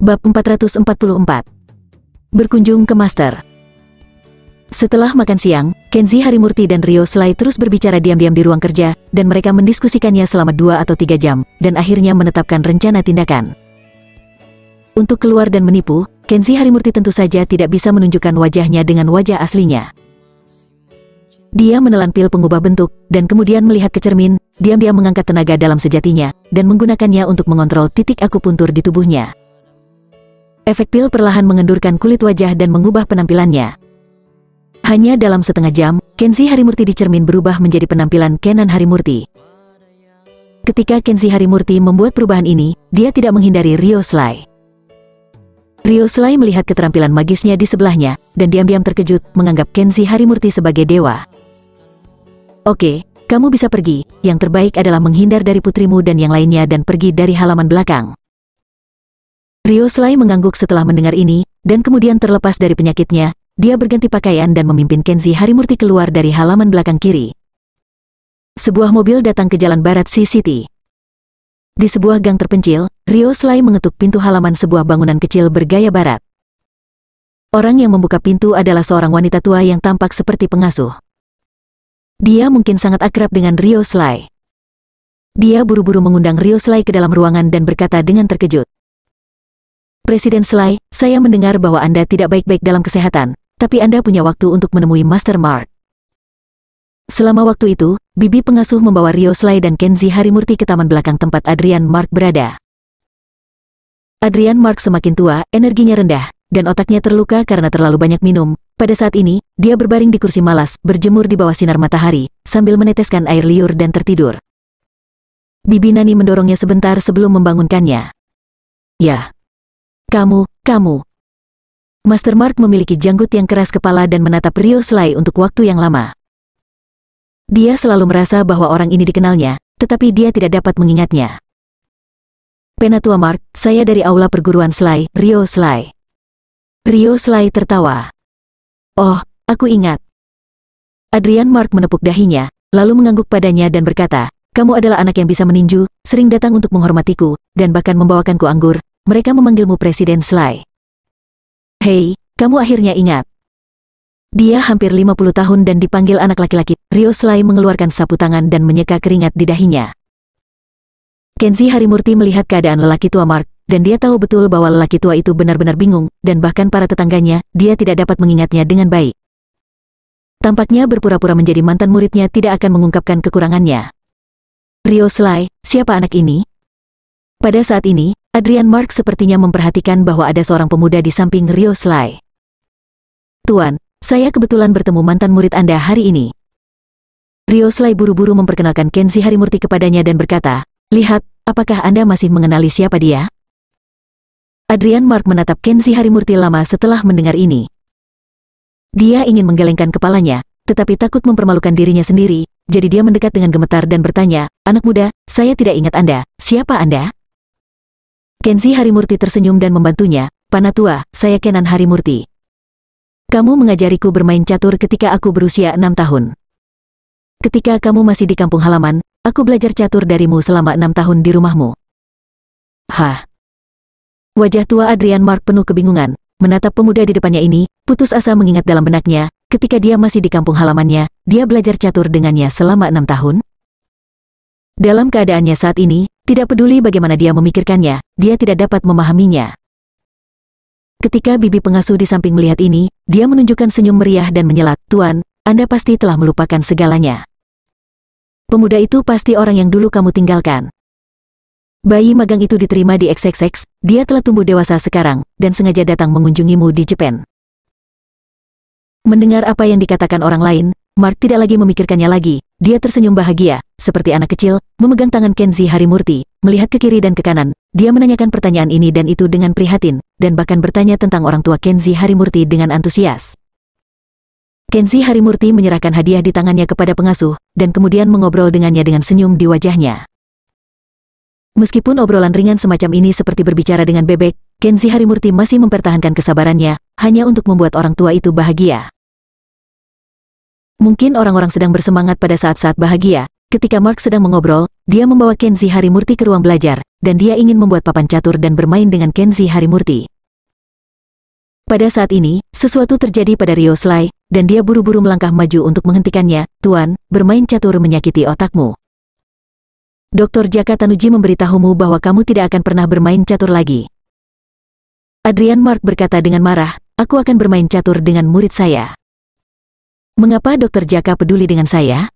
Bab 444. Berkunjung ke Master. Setelah makan siang, Kenzi Harimurti dan Ryo Sly terus berbicara diam-diam di ruang kerja, dan mereka mendiskusikannya selama 2 atau 3 jam, dan akhirnya menetapkan rencana tindakan. Untuk keluar dan menipu, Kenzi Harimurti tentu saja tidak bisa menunjukkan wajahnya dengan wajah aslinya. Dia menelan pil pengubah bentuk, dan kemudian melihat ke cermin, diam-diam mengangkat tenaga dalam sejatinya, dan menggunakannya untuk mengontrol titik akupuntur di tubuhnya. Efek pil perlahan mengendurkan kulit wajah dan mengubah penampilannya. Hanya dalam setengah jam, Kenzi Harimurti di cermin berubah menjadi penampilan Kenan Harimurti. Ketika Kenzi Harimurti membuat perubahan ini, dia tidak menghindari Ryo Sly. Ryo Sly melihat keterampilan magisnya di sebelahnya, dan diam-diam terkejut, menganggap Kenzi Harimurti sebagai dewa. Oke, kamu bisa pergi, yang terbaik adalah menghindar dari putrimu dan yang lainnya dan pergi dari halaman belakang. Ryo Sly mengangguk setelah mendengar ini, dan kemudian terlepas dari penyakitnya, dia berganti pakaian dan memimpin Kenzi Harimurti keluar dari halaman belakang kiri. Sebuah mobil datang ke jalan barat City. Di sebuah gang terpencil, Ryo Sly mengetuk pintu halaman sebuah bangunan kecil bergaya barat. Orang yang membuka pintu adalah seorang wanita tua yang tampak seperti pengasuh. Dia mungkin sangat akrab dengan Ryo Sly. Dia buru-buru mengundang Ryo Sly ke dalam ruangan dan berkata dengan terkejut, "Presiden Sly, saya mendengar bahwa Anda tidak baik-baik dalam kesehatan, tapi Anda punya waktu untuk menemui Master Mark." Selama waktu itu, bibi pengasuh membawa Ryo Sly dan Kenzi Harimurti ke taman belakang tempat Adrian Mark berada. Adrian Mark semakin tua, energinya rendah, dan otaknya terluka karena terlalu banyak minum. Pada saat ini, dia berbaring di kursi malas, berjemur di bawah sinar matahari, sambil meneteskan air liur dan tertidur. Bibi Nani mendorongnya sebentar sebelum membangunkannya. "Ya. Kamu. Master Mark memiliki janggut yang keras kepala dan menatap Ryo Sly untuk waktu yang lama. Dia selalu merasa bahwa orang ini dikenalnya, tetapi dia tidak dapat mengingatnya. "Penatua Mark, saya dari aula perguruan Sly, Ryo Sly." Ryo Sly tertawa. "Oh, aku ingat." Adrian Mark menepuk dahinya, lalu mengangguk padanya dan berkata, "Kamu adalah anak yang bisa meninju, sering datang untuk menghormatiku, dan bahkan membawakanku anggur. Mereka memanggilmu Presiden Sly." "Hei, kamu akhirnya ingat." Dia hampir 50 tahun dan dipanggil anak laki-laki. Ryo Sly mengeluarkan sapu tangan dan menyeka keringat di dahinya. Kenzi Harimurti melihat keadaan lelaki tua Mark, dan dia tahu betul bahwa lelaki tua itu benar-benar bingung, dan bahkan para tetangganya, dia tidak dapat mengingatnya dengan baik. Tampaknya berpura-pura menjadi mantan muridnya tidak akan mengungkapkan kekurangannya. "Ryo Sly, siapa anak ini?" Pada saat ini, Adrian Mark sepertinya memperhatikan bahwa ada seorang pemuda di samping Ryo Sly. "Tuan, saya kebetulan bertemu mantan murid Anda hari ini." Ryo Sly buru-buru memperkenalkan Kenzi Harimurti kepadanya dan berkata, "Lihat, apakah Anda masih mengenali siapa dia?" Adrian Mark menatap Kenzi Harimurti lama setelah mendengar ini. Dia ingin menggelengkan kepalanya, tetapi takut mempermalukan dirinya sendiri, jadi dia mendekat dengan gemetar dan bertanya, "Anak muda, saya tidak ingat Anda, siapa Anda?" Kenzi Harimurti tersenyum dan membantunya, "Panatua, saya Kenan Harimurti. Kamu mengajariku bermain catur ketika aku berusia 6 tahun. Ketika kamu masih di kampung halaman, aku belajar catur darimu selama 6 tahun di rumahmu." Hah? Wajah tua Adrian Mark penuh kebingungan, menatap pemuda di depannya ini, putus asa mengingat dalam benaknya, ketika dia masih di kampung halamannya, dia belajar catur dengannya selama 6 tahun. Dalam keadaannya saat ini, tidak peduli bagaimana dia memikirkannya, dia tidak dapat memahaminya. Ketika bibi pengasuh di samping melihat ini, dia menunjukkan senyum meriah dan menyela, "Tuan, Anda pasti telah melupakan segalanya. Pemuda itu pasti orang yang dulu kamu tinggalkan. Bayi magang itu diterima di XXX, dia telah tumbuh dewasa sekarang, dan sengaja datang mengunjungimu di Jepang." Mendengar apa yang dikatakan orang lain, Mark tidak lagi memikirkannya lagi. Dia tersenyum bahagia, seperti anak kecil, memegang tangan Kenzi Harimurti, melihat ke kiri dan ke kanan. Dia menanyakan pertanyaan ini dan itu dengan prihatin, dan bahkan bertanya tentang orang tua Kenzi Harimurti dengan antusias. Kenzi Harimurti menyerahkan hadiah di tangannya kepada pengasuh, dan kemudian mengobrol dengannya dengan senyum di wajahnya. Meskipun obrolan ringan semacam ini seperti berbicara dengan bebek, Kenzi Harimurti masih mempertahankan kesabarannya, hanya untuk membuat orang tua itu bahagia. Mungkin orang-orang sedang bersemangat pada saat-saat bahagia, ketika Mark sedang mengobrol, dia membawa Kenji Harimurti ke ruang belajar, dan dia ingin membuat papan catur dan bermain dengan Kenji Harimurti. Pada saat ini, sesuatu terjadi pada Ryo Sly, dan dia buru-buru melangkah maju untuk menghentikannya. Tuan, bermain catur menyakiti otakmu. Dr. Jaka Tanuji memberitahumu bahwa kamu tidak akan pernah bermain catur lagi. Adrian Mark berkata dengan marah, aku akan bermain catur dengan murid saya. Mengapa Dr. Jaka peduli dengan saya?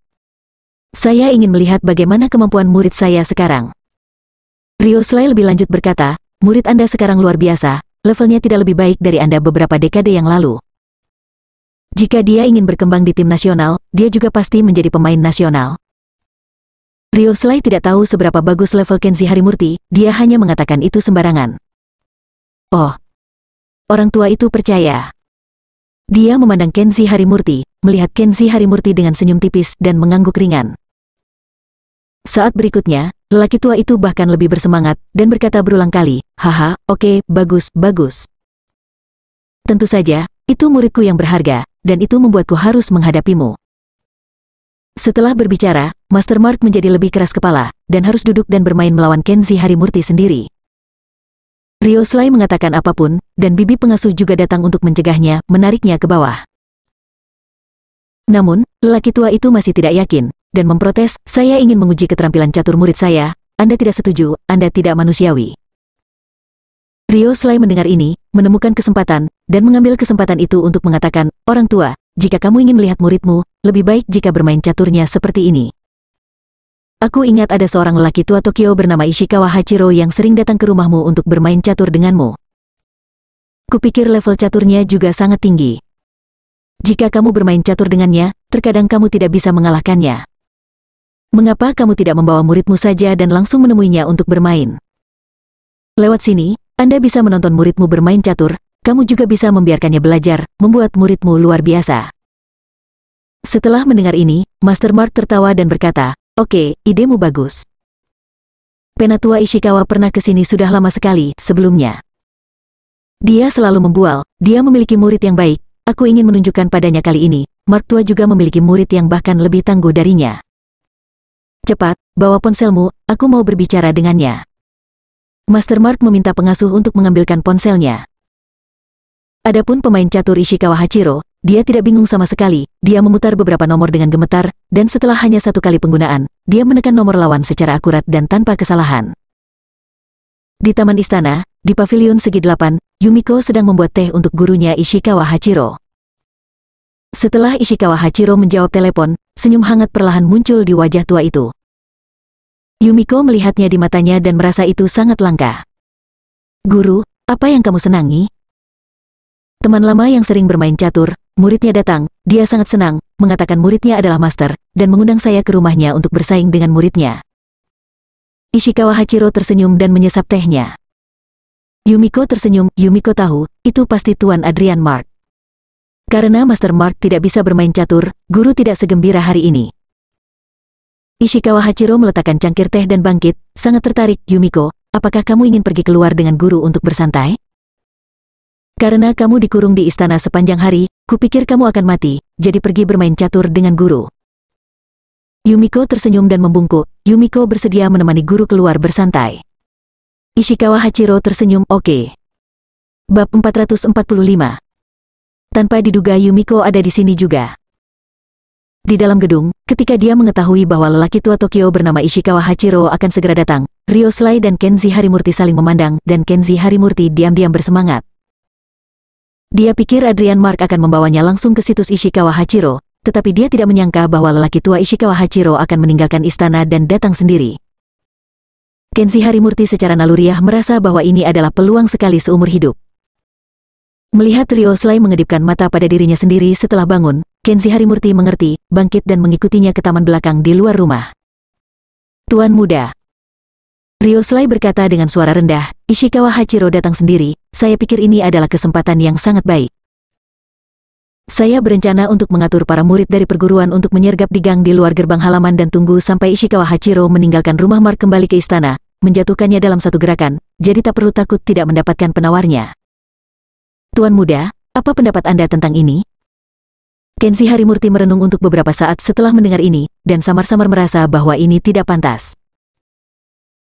Saya ingin melihat bagaimana kemampuan murid saya sekarang. Ryo Sly lebih lanjut berkata, murid Anda sekarang luar biasa. Levelnya tidak lebih baik dari Anda beberapa dekade yang lalu. Jika dia ingin berkembang di tim nasional, dia juga pasti menjadi pemain nasional. Ryo Sly tidak tahu seberapa bagus level Kenji Harimurti, dia hanya mengatakan itu sembarangan. Oh, orang tua itu percaya. Dia memandang Kenji Harimurti, melihat Kenji Harimurti dengan senyum tipis dan mengangguk ringan. Saat berikutnya, lelaki tua itu bahkan lebih bersemangat, dan berkata berulang kali, haha, oke, bagus, bagus. Tentu saja, itu muridku yang berharga, dan itu membuatku harus menghadapimu. Setelah berbicara, Master Mark menjadi lebih keras kepala, dan harus duduk dan bermain melawan Kenji Harimurti sendiri. Ryo Sly mengatakan apapun, dan bibi pengasuh juga datang untuk mencegahnya, menariknya ke bawah. Namun, lelaki tua itu masih tidak yakin, dan memprotes, saya ingin menguji keterampilan catur murid saya, Anda tidak setuju, Anda tidak manusiawi. Ryo Sly mendengar ini, menemukan kesempatan, dan mengambil kesempatan itu untuk mengatakan, orang tua, jika kamu ingin melihat muridmu, lebih baik jika bermain caturnya seperti ini. Aku ingat ada seorang lelaki tua Tokyo bernama Ishikawa Hachiro yang sering datang ke rumahmu untuk bermain catur denganmu. Kupikir level caturnya juga sangat tinggi. Jika kamu bermain catur dengannya, terkadang kamu tidak bisa mengalahkannya. Mengapa kamu tidak membawa muridmu saja dan langsung menemuinya untuk bermain? Lewat sini, Anda bisa menonton muridmu bermain catur, kamu juga bisa membiarkannya belajar, membuat muridmu luar biasa. Setelah mendengar ini, Master Mark tertawa dan berkata, oke, idemu bagus. Penatua Ishikawa pernah ke sini sudah lama sekali, sebelumnya. Dia selalu membual, dia memiliki murid yang baik, aku ingin menunjukkan padanya kali ini, Mark tua juga memiliki murid yang bahkan lebih tangguh darinya. Cepat, bawa ponselmu, aku mau berbicara dengannya. Master Mark meminta pengasuh untuk mengambilkan ponselnya. Adapun pemain catur Ishikawa Hachiro, dia tidak bingung sama sekali, dia memutar beberapa nomor dengan gemetar, dan setelah hanya satu kali penggunaan, dia menekan nomor lawan secara akurat dan tanpa kesalahan. Di taman istana, di pavilion segi 8, Yumiko sedang membuat teh untuk gurunya Ishikawa Hachiro. Setelah Ishikawa Hachiro menjawab telepon, senyum hangat perlahan muncul di wajah tua itu. Yumiko melihatnya di matanya dan merasa itu sangat langka. Guru, apa yang kamu senangi? Teman lama yang sering bermain catur, muridnya datang, dia sangat senang, mengatakan muridnya adalah master, dan mengundang saya ke rumahnya untuk bersaing dengan muridnya. Ishikawa Hachiro tersenyum dan menyesap tehnya. Yumiko tersenyum, Yumiko tahu, itu pasti Tuan Adrian Mark. Karena Master Mark tidak bisa bermain catur, guru tidak segembira hari ini. Ishikawa Hachiro meletakkan cangkir teh dan bangkit, sangat tertarik, Yumiko, apakah kamu ingin pergi keluar dengan guru untuk bersantai? Karena kamu dikurung di istana sepanjang hari, kupikir kamu akan mati, jadi pergi bermain catur dengan guru. Yumiko tersenyum dan membungkuk, Yumiko bersedia menemani guru keluar bersantai. Ishikawa Hachiro tersenyum, oke. Bab 445. Tanpa diduga Yumiko ada di sini juga. Di dalam gedung, ketika dia mengetahui bahwa lelaki tua Tokyo bernama Ishikawa Hachiro akan segera datang, Ryo Sly dan Kenji Harimurti saling memandang, dan Kenji Harimurti diam-diam bersemangat. Dia pikir Adrian Mark akan membawanya langsung ke situs Ishikawa Hachiro, tetapi dia tidak menyangka bahwa lelaki tua Ishikawa Hachiro akan meninggalkan istana dan datang sendiri. Kenji Harimurti secara naluriah merasa bahwa ini adalah peluang sekali seumur hidup. Melihat Ryo Sly mengedipkan mata pada dirinya sendiri setelah bangun, Kenji Harimurti mengerti, bangkit dan mengikutinya ke taman belakang di luar rumah. Tuan muda. Ryo Sly berkata dengan suara rendah, Ishikawa Hachiro datang sendiri, saya pikir ini adalah kesempatan yang sangat baik. Saya berencana untuk mengatur para murid dari perguruan untuk menyergap di gang di luar gerbang halaman dan tunggu sampai Ishikawa Hachiro meninggalkan rumah Mark kembali ke istana, menjatuhkannya dalam satu gerakan, jadi tak perlu takut tidak mendapatkan penawarnya. Tuan muda, apa pendapat Anda tentang ini? Kenshi Harimurti merenung untuk beberapa saat setelah mendengar ini, dan samar-samar merasa bahwa ini tidak pantas.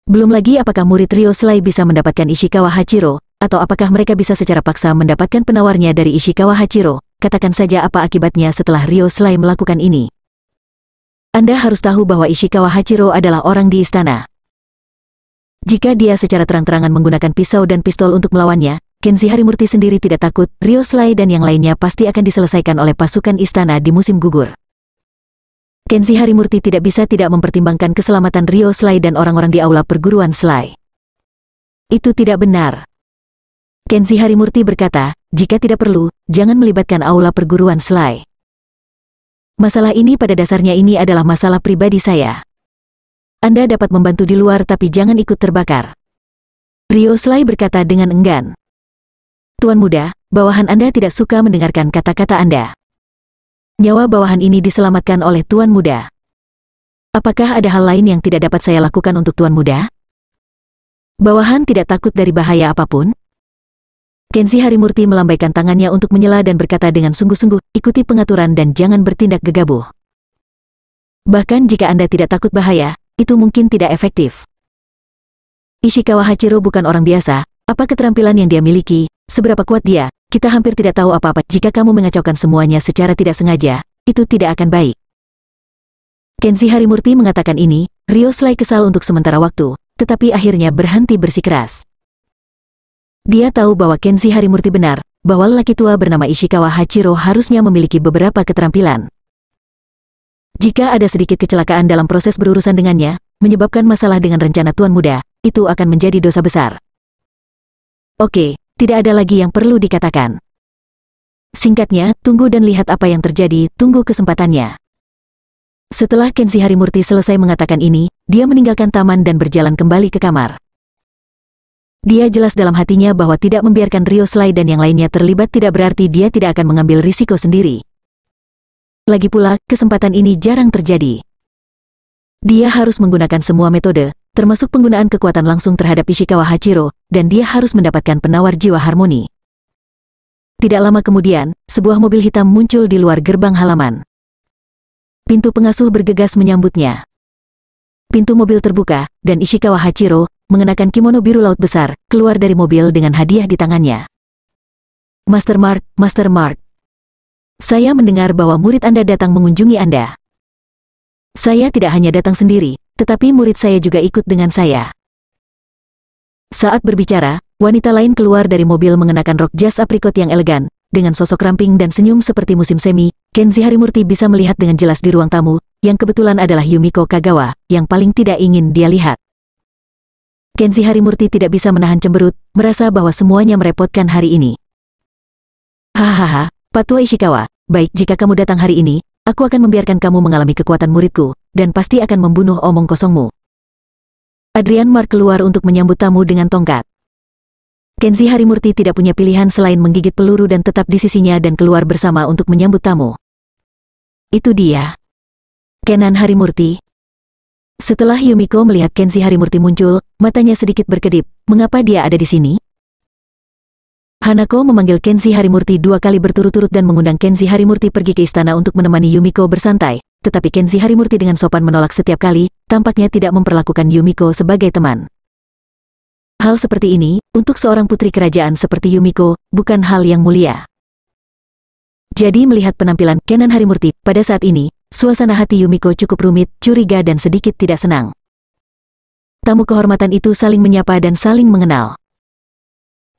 Belum lagi apakah murid Ryo Slay bisa mendapatkan Ishikawa Hachiro, atau apakah mereka bisa secara paksa mendapatkan penawarnya dari Ishikawa Hachiro, katakan saja apa akibatnya setelah Ryo Slay melakukan ini. Anda harus tahu bahwa Ishikawa Hachiro adalah orang di istana. Jika dia secara terang-terangan menggunakan pisau dan pistol untuk melawannya, Kenshi Harimurti sendiri tidak takut, Ryo Slay dan yang lainnya pasti akan diselesaikan oleh pasukan istana di musim gugur. Kenshi Harimurti tidak bisa tidak mempertimbangkan keselamatan Ryo Slay dan orang-orang di aula perguruan Slay. Itu tidak benar. Kenshi Harimurti berkata, jika tidak perlu, jangan melibatkan aula perguruan Slay. Masalah ini pada dasarnya ini adalah masalah pribadi saya. Anda dapat membantu di luar tapi jangan ikut terbakar. Ryo Slay berkata dengan enggan. Tuan muda, bawahan Anda tidak suka mendengarkan kata-kata Anda. Nyawa bawahan ini diselamatkan oleh Tuan muda. Apakah ada hal lain yang tidak dapat saya lakukan untuk Tuan muda? Bawahan tidak takut dari bahaya apapun? Kenshi Harimurti melambaikan tangannya untuk menyela dan berkata dengan sungguh-sungguh, ikuti pengaturan dan jangan bertindak gegabah. Bahkan jika Anda tidak takut bahaya, itu mungkin tidak efektif. Ishikawa Hachiro bukan orang biasa, apa keterampilan yang dia miliki, seberapa kuat dia, kita hampir tidak tahu apa-apa. Jika kamu mengacaukan semuanya secara tidak sengaja, itu tidak akan baik. Kenshi Harimurti mengatakan ini, Ryo Slay kesal untuk sementara waktu, tetapi akhirnya berhenti bersikeras. Dia tahu bahwa Kenshi Harimurti benar, bahwa lelaki tua bernama Ishikawa Hachiro harusnya memiliki beberapa keterampilan. Jika ada sedikit kecelakaan dalam proses berurusan dengannya, menyebabkan masalah dengan rencana Tuan Muda, itu akan menjadi dosa besar. Oke, tidak ada lagi yang perlu dikatakan. Singkatnya, tunggu dan lihat apa yang terjadi, tunggu kesempatannya. Setelah Kenshi Harimurti selesai mengatakan ini, dia meninggalkan taman dan berjalan kembali ke kamar. Dia jelas dalam hatinya bahwa tidak membiarkan Ryo Slay dan yang lainnya terlibat tidak berarti dia tidak akan mengambil risiko sendiri. Lagi pula, kesempatan ini jarang terjadi. Dia harus menggunakan semua metode, termasuk penggunaan kekuatan langsung terhadap Ishikawa Hachiro, dan dia harus mendapatkan penawar jiwa harmoni. Tidak lama kemudian, sebuah mobil hitam muncul di luar gerbang halaman. Pintu pengasuh bergegas menyambutnya. Pintu mobil terbuka, dan Ishikawa Hachiro, mengenakan kimono biru laut besar, keluar dari mobil dengan hadiah di tangannya. Master Mark. Saya mendengar bahwa murid Anda datang mengunjungi Anda. Saya tidak hanya datang sendiri, tetapi murid saya juga ikut dengan saya. Saat berbicara, wanita lain keluar dari mobil mengenakan rok jas aprikot yang elegan, dengan sosok ramping dan senyum seperti musim semi. Kenshi Harimurti bisa melihat dengan jelas di ruang tamu, yang kebetulan adalah Yumiko Kagawa, yang paling tidak ingin dia lihat. Kenshi Harimurti tidak bisa menahan cemberut, merasa bahwa semuanya merepotkan hari ini. Hahaha, Patua Ishikawa, baik jika kamu datang hari ini, aku akan membiarkan kamu mengalami kekuatan muridku, dan pasti akan membunuh omong kosongmu. Adrian Mark keluar untuk menyambut tamu dengan tongkat. Kenshi Harimurti tidak punya pilihan selain menggigit peluru dan tetap di sisinya dan keluar bersama untuk menyambut tamu. Itu dia. Kenan Harimurti. Setelah Yumiko melihat Kenshi Harimurti muncul, matanya sedikit berkedip. Mengapa dia ada di sini? Hanako memanggil Kenshi Harimurti 2 kali berturut-turut dan mengundang Kenshi Harimurti pergi ke istana untuk menemani Yumiko bersantai, tetapi Kenshi Harimurti dengan sopan menolak setiap kali, tampaknya tidak memperlakukan Yumiko sebagai teman. Hal seperti ini, untuk seorang putri kerajaan seperti Yumiko, bukan hal yang mulia. Jadi melihat penampilan Kenan Harimurti, pada saat ini, suasana hati Yumiko cukup rumit, curiga dan sedikit tidak senang. Tamu kehormatan itu saling menyapa dan saling mengenal.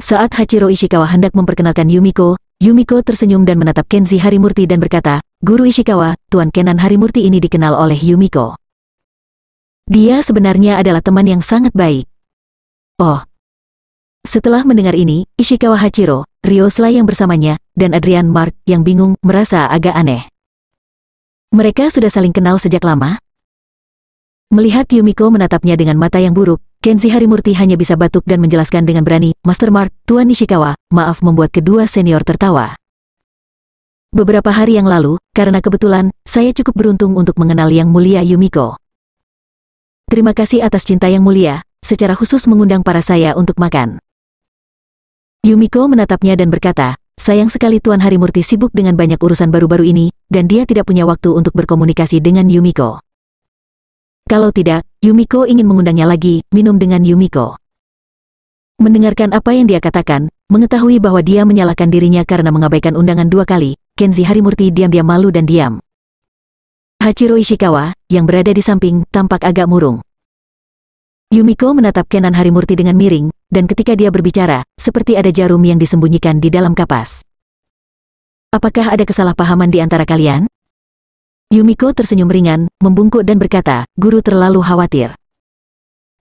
Saat Hachiro Ishikawa hendak memperkenalkan Yumiko, Yumiko tersenyum dan menatap Kenshi Harimurti dan berkata, Guru Ishikawa, Tuan Kenan Harimurti ini dikenal oleh Yumiko. Dia sebenarnya adalah teman yang sangat baik. Oh. Setelah mendengar ini, Ishikawa Hachiro, Ryo Slay yang bersamanya, dan Adrian Mark yang bingung merasa agak aneh. Mereka sudah saling kenal sejak lama? Melihat Yumiko menatapnya dengan mata yang buruk, Kenshi Harimurti hanya bisa batuk dan menjelaskan dengan berani, Master Mark, Tuan Ishikawa, maaf membuat kedua senior tertawa. Beberapa hari yang lalu, karena kebetulan, saya cukup beruntung untuk mengenal Yang Mulia Yumiko. Terima kasih atas cinta Yang Mulia, secara khusus mengundang para saya untuk makan. Yumiko menatapnya dan berkata, sayang sekali Tuan Harimurti sibuk dengan banyak urusan baru-baru ini, dan dia tidak punya waktu untuk berkomunikasi dengan Yumiko. Kalau tidak, Yumiko ingin mengundangnya lagi, minum dengan Yumiko. Mendengarkan apa yang dia katakan, mengetahui bahwa dia menyalahkan dirinya karena mengabaikan undangan 2 kali, Kenzi Harimurti diam-diam malu dan diam. Hachiro Ishikawa, yang berada di samping, tampak agak murung. Yumiko menatap Kenan Harimurti dengan miring, dan ketika dia berbicara, seperti ada jarum yang disembunyikan di dalam kapas. Apakah ada kesalahpahaman di antara kalian? Yumiko tersenyum ringan, membungkuk dan berkata, guru terlalu khawatir.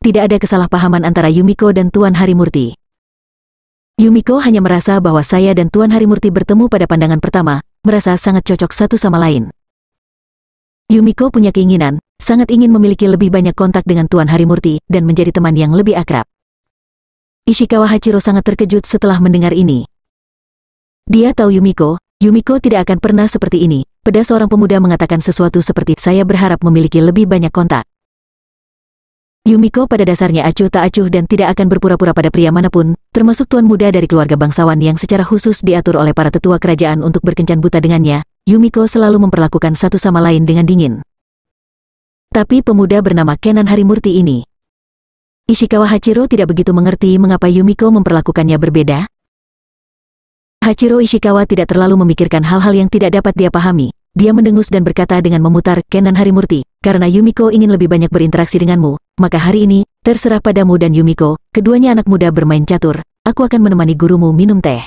Tidak ada kesalahpahaman antara Yumiko dan Tuan Harimurti. Yumiko hanya merasa bahwa saya dan Tuan Harimurti bertemu pada pandangan pertama, merasa sangat cocok satu sama lain. Yumiko punya keinginan, sangat ingin memiliki lebih banyak kontak dengan Tuan Harimurti dan menjadi teman yang lebih akrab. Ishikawa Hachiro sangat terkejut setelah mendengar ini. Dia tahu Yumiko tidak akan pernah seperti ini. Pada seorang pemuda mengatakan sesuatu seperti saya berharap memiliki lebih banyak kontak. Yumiko pada dasarnya acuh tak acuh dan tidak akan berpura-pura pada pria manapun, termasuk tuan muda dari keluarga bangsawan yang secara khusus diatur oleh para tetua kerajaan untuk berkencan buta dengannya. Yumiko selalu memperlakukan satu sama lain dengan dingin. Tapi pemuda bernama Kenan Harimurti ini, Ishikawa Hachiro tidak begitu mengerti mengapa Yumiko memperlakukannya berbeda. Hachiro Ishikawa tidak terlalu memikirkan hal-hal yang tidak dapat dia pahami. Dia mendengus dan berkata dengan memutar, Kenan Harimurti, karena Yumiko ingin lebih banyak berinteraksi denganmu, maka hari ini, terserah padamu dan Yumiko, keduanya anak muda bermain catur, aku akan menemani gurumu minum teh.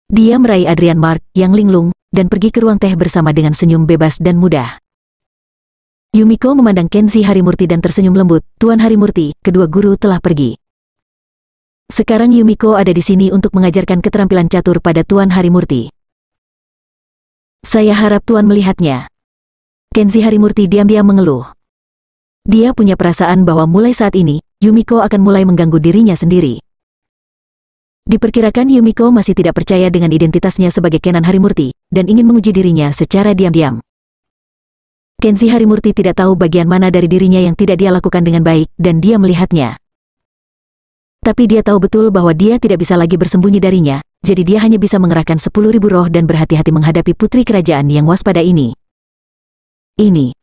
Dia meraih Adrian Mark, yang linglung, dan pergi ke ruang teh bersama dengan senyum bebas dan mudah. Yumiko memandang Kenzi Harimurti dan tersenyum lembut, Tuan Harimurti, kedua guru telah pergi. Sekarang Yumiko ada di sini untuk mengajarkan keterampilan catur pada Tuan Harimurti. Saya harap Tuan melihatnya. Kenzi Harimurti diam-diam mengeluh. Dia punya perasaan bahwa mulai saat ini, Yumiko akan mulai mengganggu dirinya sendiri. Diperkirakan Yumiko masih tidak percaya dengan identitasnya sebagai Kenan Harimurti, dan ingin menguji dirinya secara diam-diam. Kenzi Harimurti tidak tahu bagian mana dari dirinya yang tidak dia lakukan dengan baik, dan dia melihatnya. Tapi dia tahu betul bahwa dia tidak bisa lagi bersembunyi darinya, jadi dia hanya bisa mengerahkan 10.000 roh dan berhati-hati menghadapi putri kerajaan yang waspada ini. Ini